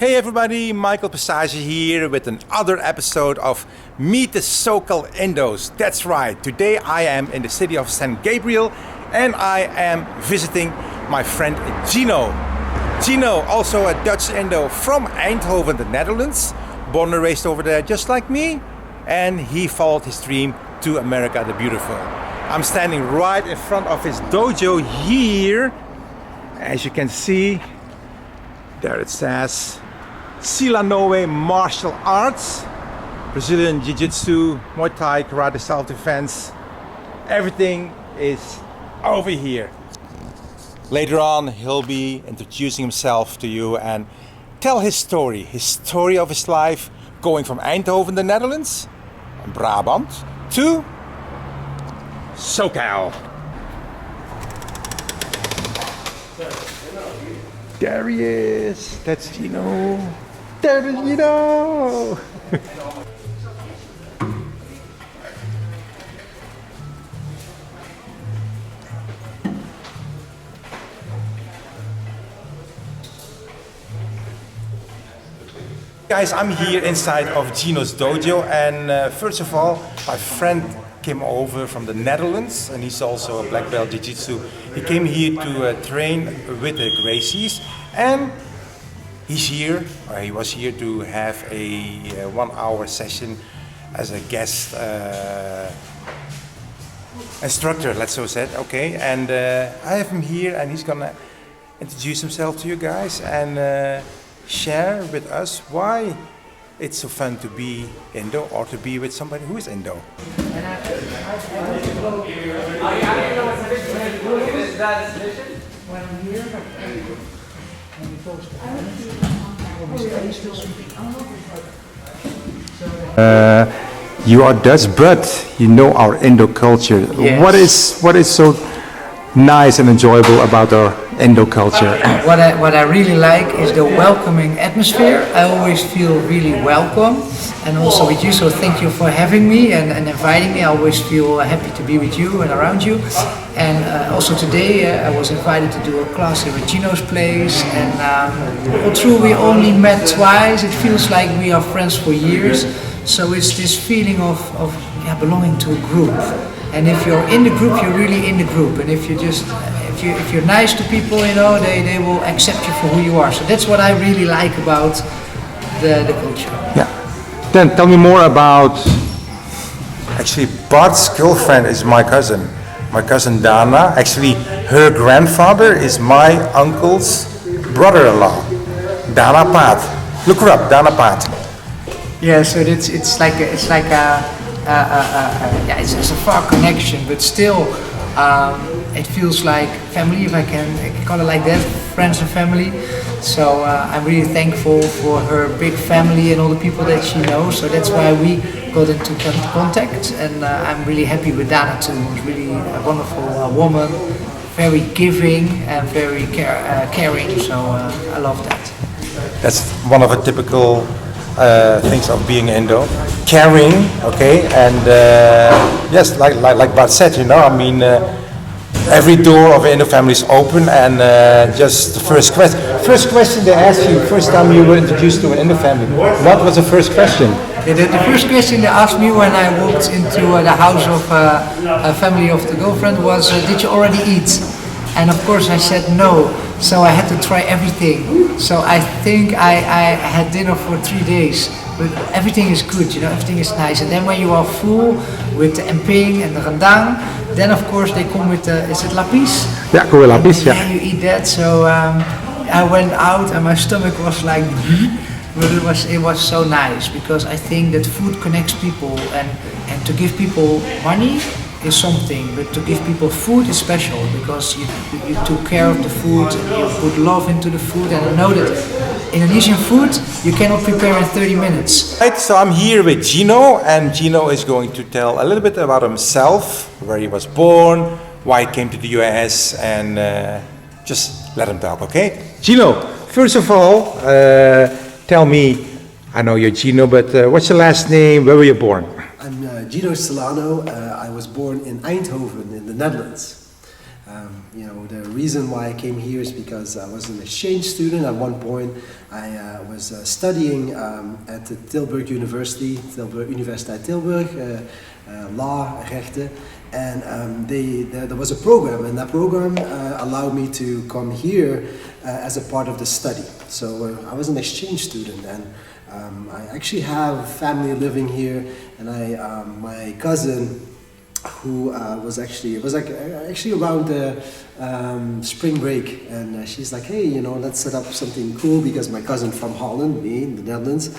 Hey everybody, Michael Passage here with another episode of Meet the So-Called Indos. That's right, today I am in the city of St. Gabriel and I am visiting my friend Gino. Gino, also a Dutch Indo from Eindhoven, the Netherlands, born and raised over there just like me, and he followed his dream to America the Beautiful. I'm standing right in front of his dojo here. As you can see, there it says Salonoe Martial Arts, Brazilian Jiu Jitsu, Muay Thai, Karate, Self-Defense. Everything is over here. Later on, he'll be introducing himself to you and tell his story of his life, going from Eindhoven, the Netherlands, and Brabant, to SoCal. There he is. That's Gino. There's Gino. Guys, I'm here inside of Gino's dojo, and first of all, my friend came over from the Netherlands, and he's also a black belt jiu-jitsu. He came here to train with the Gracies, and he was here to have a 1 hour session as a guest instructor, let's so say, okay. And I have him here, and he's gonna introduce himself to you guys and share with us why it's so fun to be Indo or to be with somebody who is Indo. You are Dutch, but you know our Indo culture. Yes. What is so nice and enjoyable about our Indo culture? What I really like is the welcoming atmosphere. I always feel really welcome, and also with you, so thank you for having me and inviting me. I always feel happy to be with you and around you. And also today I was invited to do a class here at Gino's place, and although we only met twice, it feels like we are friends for years. So it's this feeling of belonging to a group. And if you're in the group, you're really in the group. And if you're nice to people, you know, they will accept you for who you are. So that's what I really like about the culture. Yeah. Then tell me more about. Actually, Bart's girlfriend is my cousin Dana. Actually, her grandfather is my uncle's brother-in-law, Dana Paat. Look her up, Dana Paat. Yeah. So it's like it's a far connection, but still it feels like family, if I can call it like that, friends and family. So I'm really thankful for her big family and all the people that she knows. So that's why we got into contact, and I'm really happy with Dana too, who's really a wonderful woman, very giving and very caring. So I love that. That's one of the typical things of being Indo, caring, okay, and yes, like Bart said, you know, I mean, every door of Indo family is open, and just the first question they asked you, first time you were introduced to an Indo family, what was the first question? The first question they asked me when I walked into the house of a family of the girlfriend was, did you already eat? And of course I said no, so I had to try everything. So I think I had dinner for 3 days, but everything is good, you know, everything is nice. And then when you are full with the emping and the rendang, then of course they come with the, is it lapis? Yeah, go with lapis, yeah. Yeah, you eat that. So I went out and my stomach was like, but it was so nice, because I think that food connects people, and to give people money is something, but to give people food is special, because you took care of the food, and you put love into the food, and I know that Indonesian food you cannot prepare in 30 minutes. Right, so I'm here with Gino, and Gino is going to tell a little bit about himself, where he was born, why he came to the US, and just let him talk, okay? Gino, first of all, tell me, I know you're Gino, but what's your last name, where were you born? I'm Gino Salonoe. I was born in Eindhoven in the Netherlands. the reason why I came here is because I was an exchange student. At one point, I was studying at the Tilburg University, Universiteit Tilburg, law, rechten. And there was a program, and that program allowed me to come here as a part of the study. So I was an exchange student, and I actually have family living here, and my cousin, who was actually around the spring break, and she's like, hey, let's set up something cool, because my cousin from Holland, me in the Netherlands,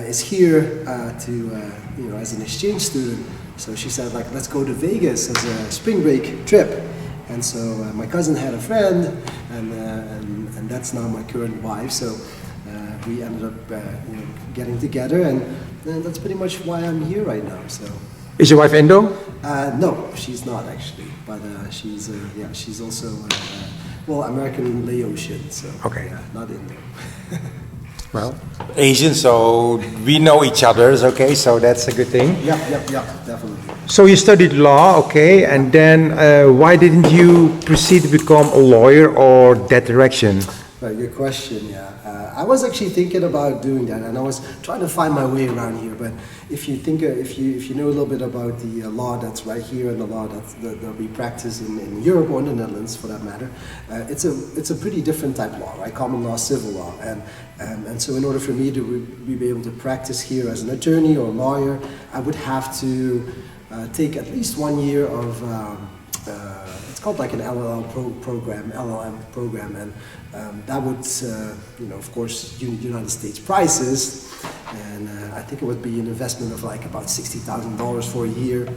is here as an exchange student. So she said, like, let's go to Vegas as a spring break trip. And so my cousin had a friend, and that's now my current wife. So we ended up getting together, and that's pretty much why I'm here right now. So. Is your wife Indo? No, she's not actually, but she's also American Laotian. So okay, not Indo. Well, Asian, so we know each other, okay, so that's a good thing. Yeah, definitely. So you studied law, okay, and then why didn't you proceed to become a lawyer or that direction? Right, good question, yeah. I was actually thinking about doing that, and I was trying to find my way around here, but if you know a little bit about the law that's right here and the law that we practice in Europe or in the Netherlands for that matter, it's a pretty different type of law, right? Common law, civil law, and so in order for me to be able to practice here as an attorney or a lawyer, I would have to take at least 1 year of it's called like an LLM program, and that would, of course, United States prices, and I think it would be an investment of like about $60,000 for a year.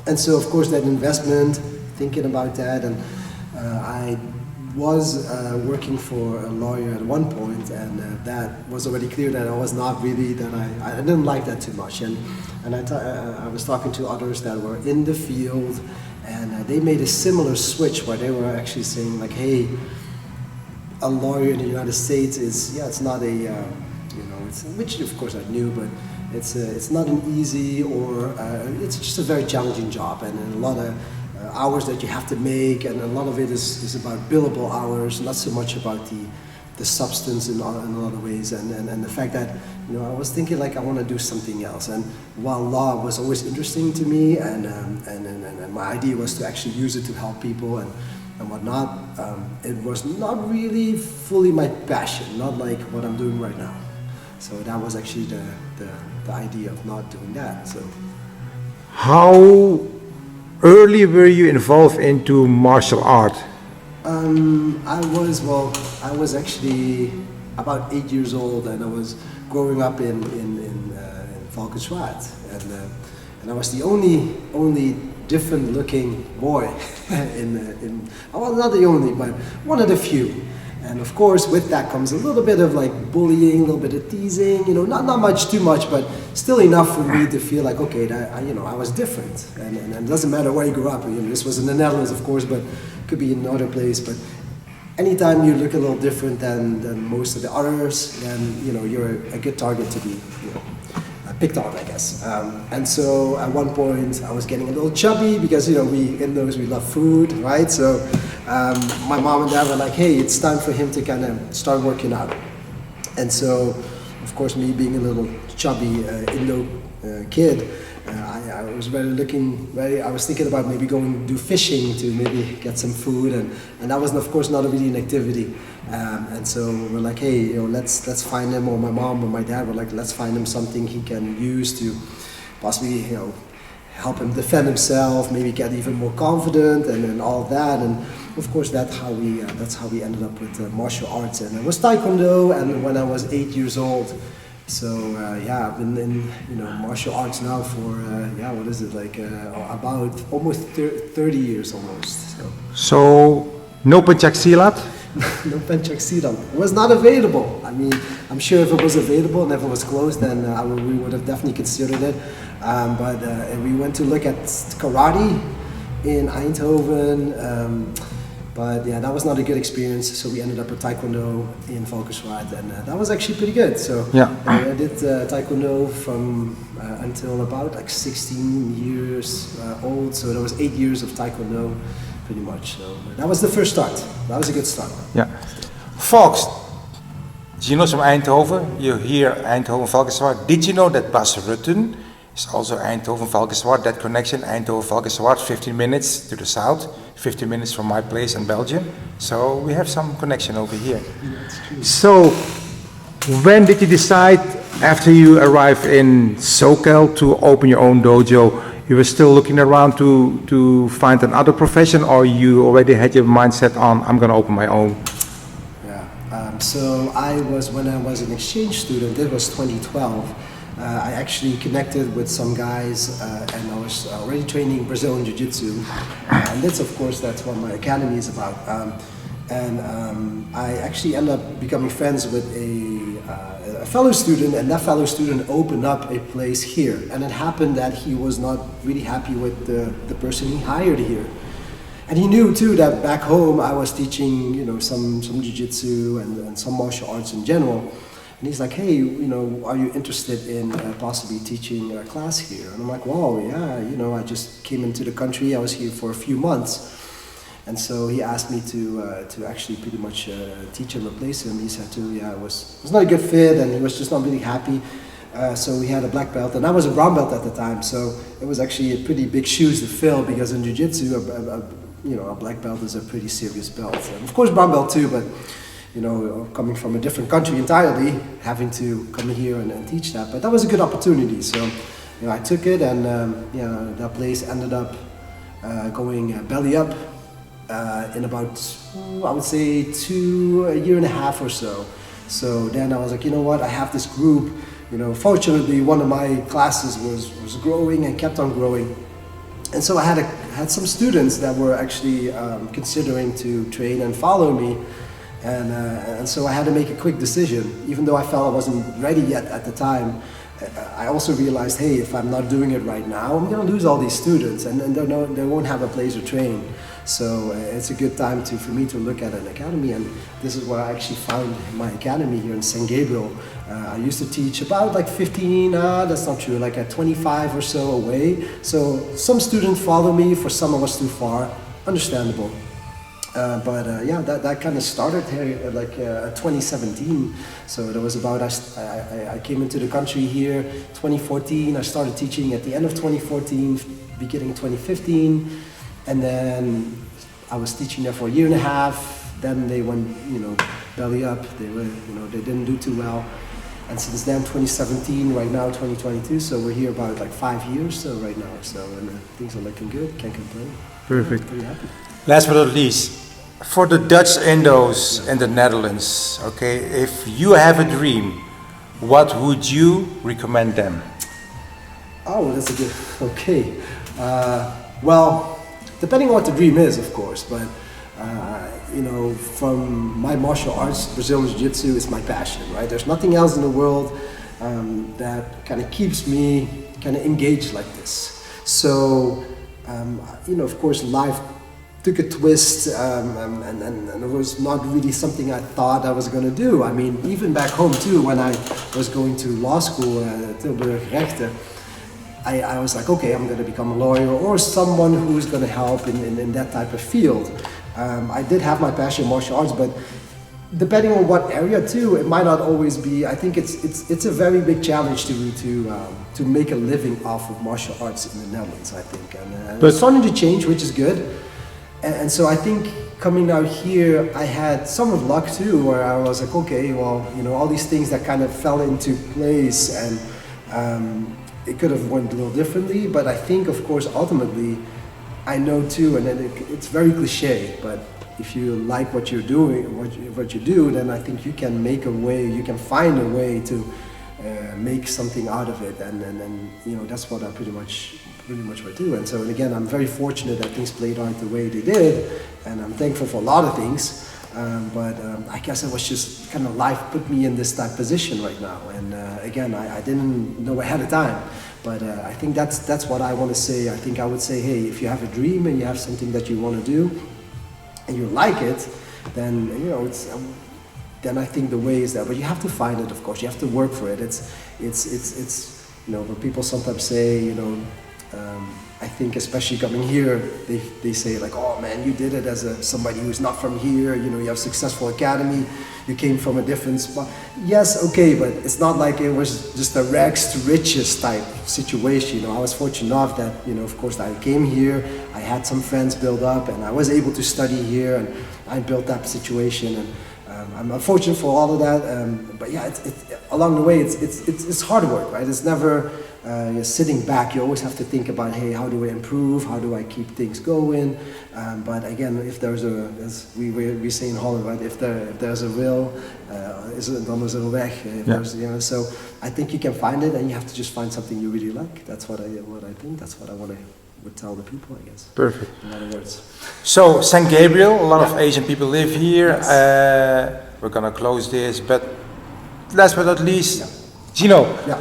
And so, of course, that investment, thinking about that, and I was working for a lawyer at one point, and that was already clear that I was not really, that I didn't like that too much, and I was talking to others that were in the field, and they made a similar switch where they were actually saying like, hey, a lawyer in the United States it's not a, which of course I knew, but it's not an easy or it's just a very challenging job, and a lot of hours that you have to make, and a lot of it is about billable hours, not so much about the substance in a lot of ways, and the fact that I was thinking like I want to do something else. And while law was always interesting to me, and my idea was to actually use it to help people and whatnot, it was not really fully my passion, not like what I'm doing right now. So that was actually the idea of not doing that. So how early were you involved into martial art? I was actually about 8 years old, and I was growing up in Valkenswaard, and I was the only different looking boy well, not the only, but one of the few. And of course, with that comes a little bit of like bullying, a little bit of teasing, not much, too much, but still enough for me to feel like, okay, that I was different. And it doesn't matter where you grew up. This was in the Netherlands, of course, but it could be in another place. But anytime you look a little different than most of the others, then you're a good target to be picked on, I guess. And so at one point I was getting a little chubby because we Indos, we love food, right? So my mom and dad were like, hey, it's time for him to kind of start working out. And so, of course, me being a little chubby Indo kid, I was thinking about maybe going to do fishing to maybe get some food, and that was of course not really an activity. And so we're like, hey, let's find him, or my mom or my dad were like, let's find him something he can use to possibly help him defend himself, maybe get even more confident, and all of that. And of course that's how we ended up with martial arts, and it was Taekwondo, and when I was 8 years old. So I've been in martial arts now for what is it, like about almost 30 years almost. So no pencak silat? No pencak silat. It was not available. I mean, I'm sure if it was available and if it was closed, then we would have definitely considered it. But we went to look at karate in Eindhoven. But yeah, that was not a good experience, so we ended up with Taekwondo in Valkenswaard, and that was actually pretty good. So yeah. I did Taekwondo from until about like 16 years old, so that was 8 years of Taekwondo. pretty much. So that was the first start. That was a good start. Yeah. Folks, Gino's from Eindhoven. You hear Eindhoven, Valkenswaard. Did you know that Bas Rutten is also Eindhoven, Valkenswaard? That connection, Eindhoven, Valkenswaard, 15 minutes to the south, 15 minutes from my place in Belgium. So we have some connection over here. So when did you decide, after you arrived in SoCal, to open your own dojo? You were still looking around to find another profession, or you already had your mindset on, I'm going to open my own? So when I was an exchange student, it was 2012, I actually connected with some guys and I was already training Brazilian Jiu Jitsu. And that's what my academy is about. I actually ended up becoming friends with a fellow student, and that fellow student opened up a place here. And it happened that he was not really happy with the person he hired here. And he knew too that back home I was teaching, some jiu-jitsu and some martial arts in general. And he's like, hey, are you interested in possibly teaching a class here? And I'm like, wow, yeah, I just came into the country. I was here for a few months. And so he asked me to actually pretty much teach and replace him. He said too, it was not a good fit, and he was just not really happy. So we had a black belt, and I was a brown belt at the time. So it was actually a pretty big shoes to fill, because in jiu-jitsu, a black belt is a pretty serious belt. And of course, brown belt too, but coming from a different country entirely, having to come here and teach that. But that was a good opportunity. So I took it, and that place ended up going belly up in about, I would say, a year and a half or so. So then I was like, you know what, I have this group. Fortunately, one of my classes was growing and kept on growing. And so I had some students that were actually considering to train and follow me. And so I had to make a quick decision. Even though I felt I wasn't ready yet at the time, I also realized, hey, if I'm not doing it right now, I'm going to lose all these students, and they won't have a place to train. So it's a good time for me to look at an academy, and this is where I actually found my academy here in San Gabriel. I used to teach about like 15, that's not true, like at 25 or so away. So some students follow me, for some of us too far, understandable. That kind of started here like 2017. So that was about, I came into the country here 2014. I started teaching at the end of 2014, beginning 2015. And then I was teaching there for a year and a half. Then they went, belly up. They didn't do too well. And since then, 2017, right now 2022. So we're here about like 5 years right now. So things are looking good. Can't complain. Perfect. Pretty happy. Last but not least, for the Dutch Indos in the Netherlands, okay, if you have a dream, what would you recommend them? Oh, that's a good, okay. Well, depending on what the dream is, of course, but from my martial arts, Brazilian Jiu-Jitsu is my passion, right? There's nothing else in the world that kind of keeps me kind of engaged like this. So, of course, life took a twist, and it was not really something I thought I was going to do. I mean, even back home too, when I was going to law school, Tilburg Rechten, I was like, okay, I'm going to become a lawyer or someone who's going to help in that type of field. I did have my passion in martial arts, but depending on what area too, it might not always be. I think it's a very big challenge to make a living off of martial arts in the Netherlands, I think. And it's starting to change, which is good. And so I think coming out here, I had some of luck too, where I was like, okay, well, all these things that kind of fell into place, and it could have went a little differently, but I think, of course, ultimately, I know too, and it's very cliche, but if you like what you're doing, what you do, then I think you can make a way, you can find a way to make something out of it, and that's what I pretty much would do. And so, and again, I'm very fortunate that things played out the way they did, and I'm thankful for a lot of things. But I guess it was just kind of life put me in this type of position right now. And again, I didn't know ahead of time. But I think that's what I want to say. I think I would say, hey, if you have a dream and you have something that you want to do, and you like it, then then I think the way is that. But you have to find it, of course. You have to work for it. It's when people sometimes say, I think especially coming here, they say like, oh man, you did it as somebody who's not from here, you know, you have a successful academy, you came from a different spot. Yes, okay, but it's not like it was just a rags to riches type situation. You know, I was fortunate enough that, you know, of course I came here, I had some friends build up, and I was able to study here, and I built that situation, and I'm fortunate for all of that. But yeah, along the way, it's hard work, right? It's never you're sitting back. You always have to think about, hey, how do I improve? How do I keep things going? But again, if there's as we say in Holland, right? If there's a will, dan is er een weg. You know, so I think you can find it, and you have to just find something you really like. That's what I think. That's what I would tell the people, I guess. Perfect. In other words. So, St. Gabriel, a lot of Asian people live here. Yes. We're gonna close this, but last but not least, Gino. Yeah.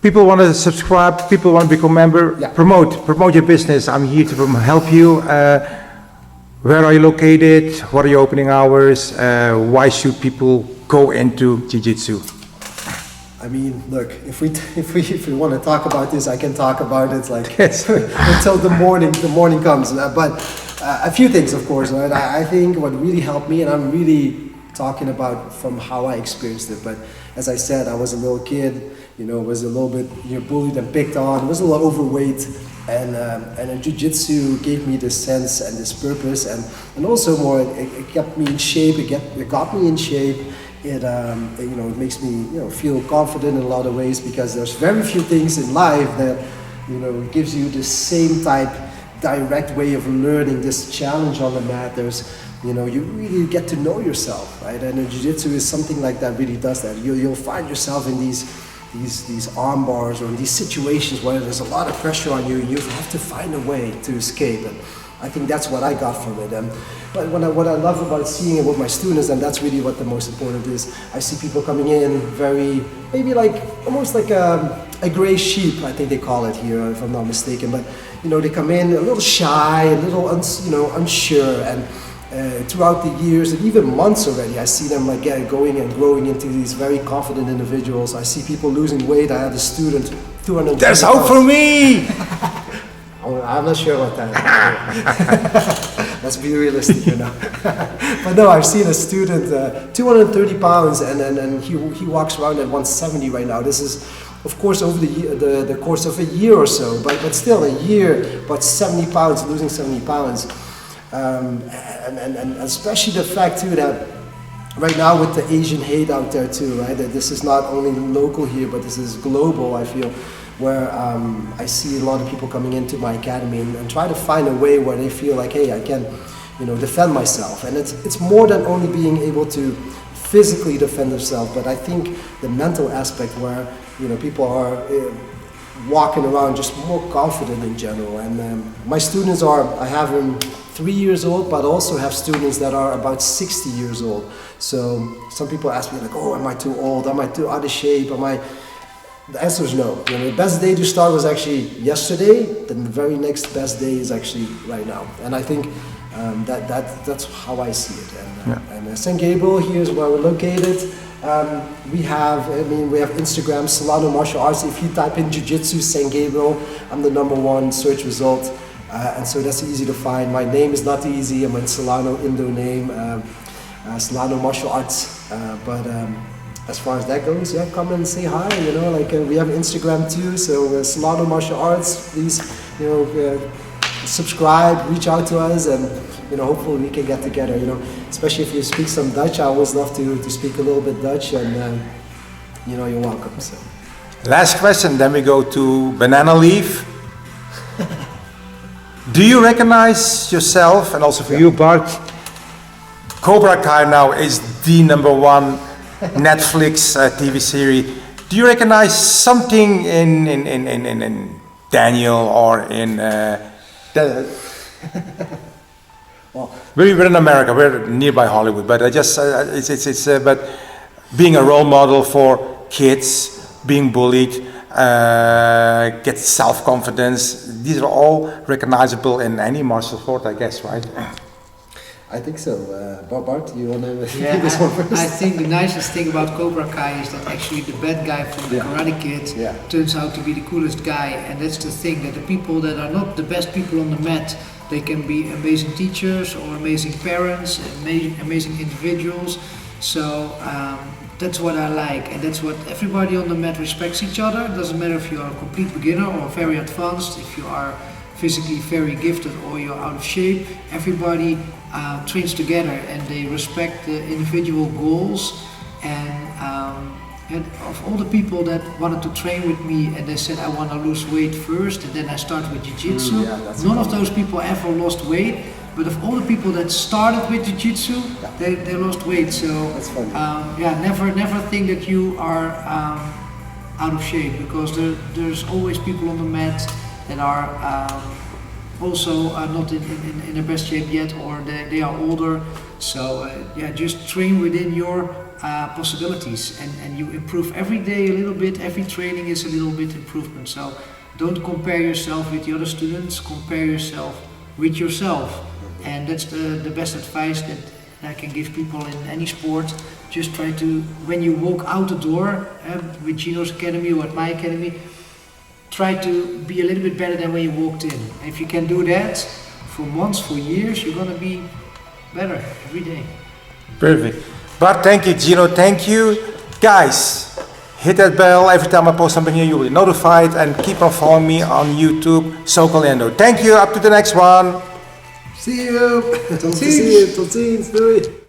People want to subscribe, people want to become a member, promote your business. I'm here to help you. Where are you located? What are your opening hours? Why should people go into Jiu-Jitsu? I mean, look, if we want to talk about this, I can talk about it like until the morning comes. But a few things, of course, right? I think what really helped me, and I'm really talking about from how I experienced it. But as I said, I was a little kid, you know, was a little bit bullied and picked on, was a little overweight, and Jiu-Jitsu gave me this sense and this purpose, and also more, it kept me in shape. It got me in shape. It you know, it makes me, you know, feel confident in a lot of ways, because there's very few things in life that, you know, gives you the same type direct way of learning, this challenge on the mat. There's, you know, you really get to know yourself, right? And Jiu-Jitsu is something like that, really does that. You'll find yourself in these arm bars, or in these situations where there's a lot of pressure on you, and you have to find a way to escape. And I think that's what I got from it. But what I love about seeing it with my students, and that's really what the most important is, I see people coming in very, maybe like, almost like a gray sheep, I think they call it here, if I'm not mistaken. But, you know, they come in a little shy, a little, unsure, and throughout the years, and even months already, I see them like going and growing into these very confident individuals. I see people losing weight. I had a student, 200. There's hope for me! I'm not sure about that. Let's be realistic, you know. But no, I've seen a student, 230 pounds, and he walks around at 170 right now. This is, of course, over the course of a year or so, but still a year, but 70 pounds, losing 70 pounds. And especially the fact too that right now with the Asian hate out there too, right? That this is not only local here, but this is global, I feel. Where I see a lot of people coming into my academy and try to find a way where they feel like, hey, I can, you know, defend myself. And it's more than only being able to physically defend themselves, but I think the mental aspect where, you know, people are walking around just more confident in general. And my students I have them 3 years old, but also have students that are about 60 years old. So some people ask me like, oh, am I too old? Am I too out of shape? The answer is no. You know, the best day to start was actually yesterday. The very next best day is actually right now. And I think that's how I see it. And St. Gabriel, here's where we're located. We have Instagram, Salonoe Martial Arts. If you type in Jiu-Jitsu St. Gabriel, I'm the #1 search result. And so that's easy to find. My name is not easy. I'm in Salonoe, Indo name, Salonoe Martial Arts. But as far as that goes, yeah, come and say hi. You know, like we have Instagram too. So Salonoe Martial Arts, please, you know, subscribe, reach out to us, and you know, hopefully we can get together. You know, especially if you speak some Dutch, I always love to speak a little bit Dutch, and you know, you're welcome. So. Last question, then we go to banana leaf. Do you recognize yourself, and also for you, Bart? Cobra Kai now is the #1 Netflix TV series. Do you recognize something in Daniel or in? Well, we're in America. We're nearby Hollywood, but I just but being a role model for kids, being bullied, get self-confidence. These are all recognizable in any martial sport, I guess, right? I think so. Bart, you want to Yeah, take this one first? I think the nicest thing about Cobra Kai is that actually the bad guy from the Karate Kid turns out to be the coolest guy, and that's the thing, that the people that are not the best people on the mat, they can be amazing teachers or amazing parents, amazing individuals. So that's what I like, and that's what everybody on the mat respects each other. It doesn't matter if you are a complete beginner or very advanced, if you are physically very gifted or you're out of shape. Everybody trains together and they respect the individual goals. And of all the people that wanted to train with me and they said I want to lose weight first and then I start with Jiu Jitsu, none of those people ever lost weight. But of all the people that started with Jiu Jitsu, they lost weight. So never think that you are out of shape, because there's always people on the mat that are also not in their best shape yet, or they are older. So just train within your possibilities, and you improve every day a little bit. Every training is a little bit improvement. So don't compare yourself with the other students, compare yourself with yourself. And that's the best advice that I can give people in any sport. Just try to, when you walk out the door with Gino's academy or at my academy, try to be a little bit better than when you walked in. And if you can do that for months, for years, you're gonna be better every day. Perfect. But thank you, Gino. Thank you. Guys, hit that bell. Every time I post something here, you'll be notified. And keep on following me on YouTube, Sokol Indo. Thank you. Up to the next one. See you. Tot ziens. Doei.